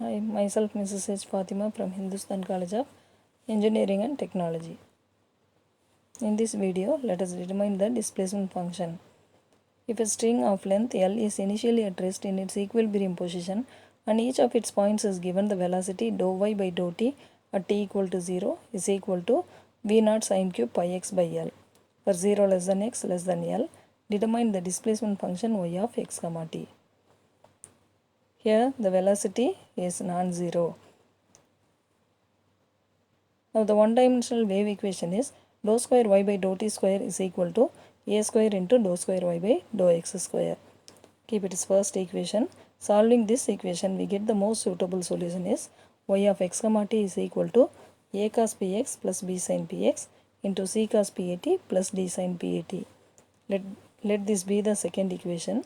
Hi, myself Mrs. H. Fatima from Hindustan College of Engineering and Technology. In this video, let us determine the displacement function. If a string of length L is initially at rest in its equilibrium position and each of its points is given the velocity dou y by dou t at t equal to 0 is equal to v naught sine cube pi x by L. For 0 less than x less than L, determine the displacement function y of x comma t. Here the velocity is non-zero. Now the one-dimensional wave equation is dou square y by dou t square is equal to a square into dou square y by dou x square. Keep it as first equation. Solving this equation, we get the most suitable solution is y of x comma t is equal to a cos px plus b sin px into c cos pat plus d sin pat. Let this be the second equation.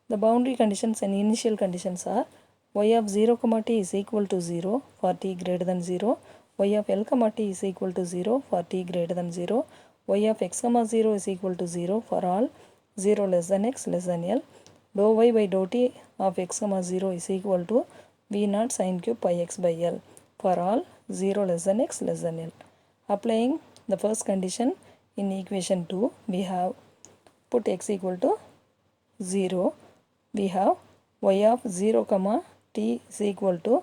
The boundary conditions and initial conditions are y of 0 comma t is equal to 0 for t greater than 0, y of L comma t is equal to 0 for t greater than 0, y of x comma 0 is equal to 0 for all 0 less than x less than L, dou y by dou t of x comma 0 is equal to v naught sine cube pi x by L for all 0 less than x less than L. Applying the first condition in equation 2, we have put x equal to 0. We have y of 0 comma t is equal to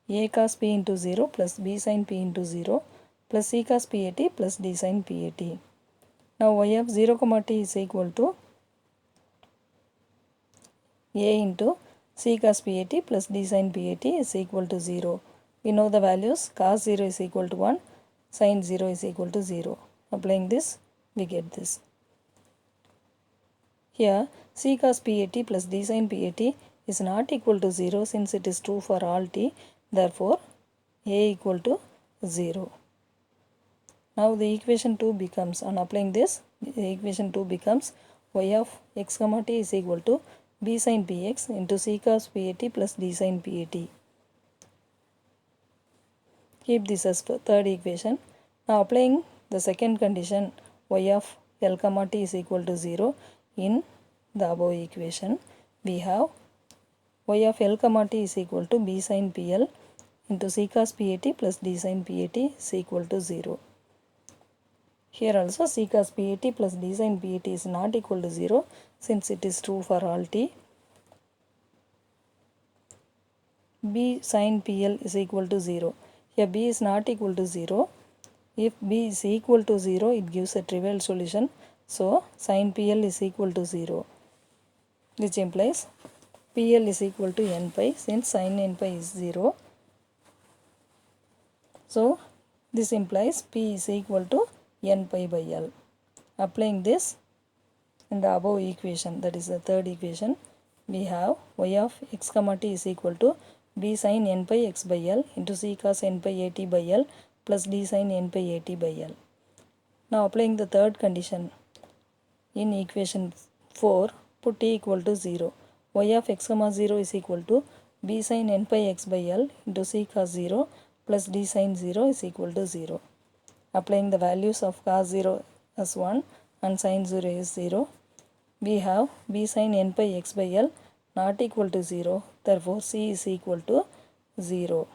a cos p into 0 plus b sin p into 0 plus c cos pat plus d sin pat. Now y of 0 comma t is equal to a into c cos pat plus d sin pat is equal to 0. We know the values. Cos 0 is equal to 1, sin 0 is equal to 0. Applying this, we get this. Here c cos pat plus d sin pat is not equal to 0 since it is true for all t. Therefore, a equal to 0. Now the equation 2 becomes, on applying this, the equation 2 becomes y of x comma t is equal to b sin px into c cos pat plus d sin pat. Keep this as third equation. Now applying the second condition y of L comma t is equal to 0 in the above equation, we have y of L comma t is equal to b sin pl into c cos pat plus d sin pat is equal to 0. Here also c cos pat plus d sin pat is not equal to 0 since it is true for all t. B sin pl is equal to 0. Here b is not equal to 0. If b is equal to 0, it gives a trivial solution. So sin pl is equal to 0, which implies pl is equal to n pi since sin n pi is 0. So this implies p is equal to n pi by L. Applying this in the above equation, that is the third equation, we have y of x comma t is equal to b sin n pi x by L into c cos n pi at by L plus d sin n pi at by L. Now applying the third condition in equation 4, put t equal to 0. Y of x comma 0 is equal to b sin n pi x by L into c cos 0 plus d sin 0 is equal to 0. Applying the values of cos 0 as 1 and sin 0 is 0, we have b sin n pi x by L not equal to 0. Therefore, c is equal to 0.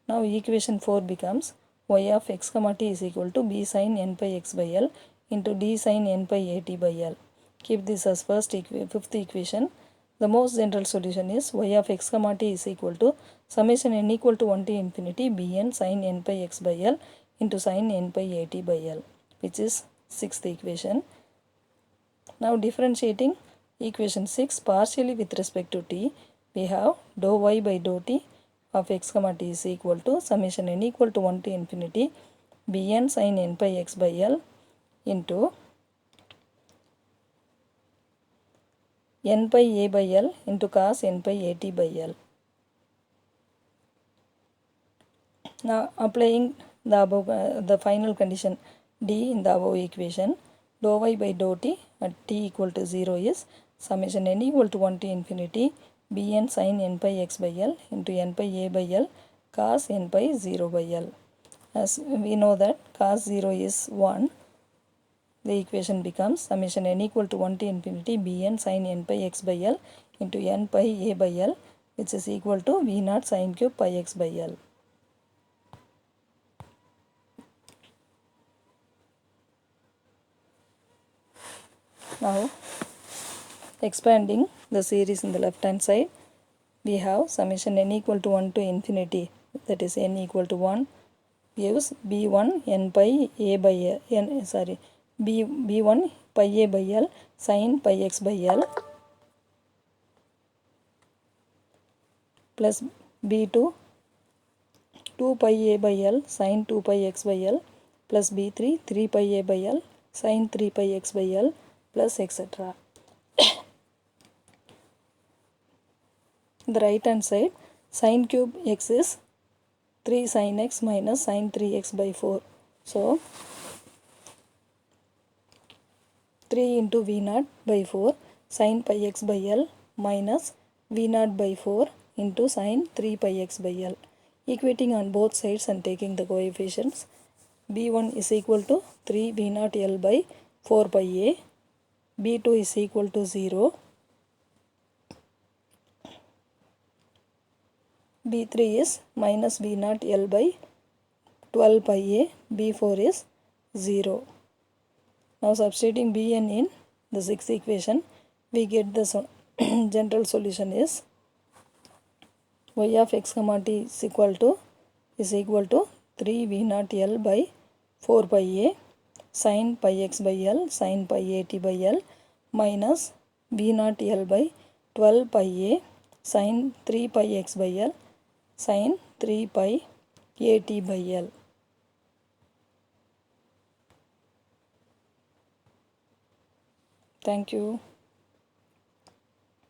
Now equation 4 becomes y of x comma t is equal to b sin n pi x by L into d sin n pi at by L. Keep this as fifth equation. The most general solution is y of x comma t is equal to summation n equal to 1 to infinity bn sin n pi x by L into sin n pi at by L, which is sixth equation. Now differentiating equation 6 partially with respect to t, we have dou y by dou t of x comma t is equal to summation n equal to 1 to infinity bn sin n pi x by L into n pi a by L into cos n pi at by L. Now applying the final condition d in the above equation, dou y by dou t at t equal to 0 is summation n equal to 1 to infinity bn sin n pi x by L into n pi a by L cos n pi 0 by L. As we know that cos 0 is 1, the equation becomes summation n equal to 1 to infinity bn sin n pi x by l into n pi a by l, which is equal to v naught sin cube pi x by l. Now, expanding the series in the left hand side, we have summation n equal to 1 to infinity, that is n equal to 1, gives b1 n pi a by n, sorry, b1 pi a by l sin pi x by l plus b2 2 pi a by l sin 2 pi x by l plus b3 3 pi a by l sin 3 pi x by l plus etc. The right hand side, sin cube x is 3 sin x minus sin 3x by 4. So, 3 into v naught by 4 sin pi x by l minus v naught by 4 into sin 3 pi x by l. Equating on both sides and taking the coefficients, b1 is equal to 3 v naught l by 4 pi a, b2 is equal to 0, b3 is minus v naught l by 12 pi a, b4 is 0. Now substituting bn in the sixth equation, we get the general solution is y of x comma t is equal to 3 v naught l by 4 pi a sin pi x by l sin pi a t by l minus v naught l by 12 pi a sin 3 pi x by l sin 3 pi a t by l. Thank you.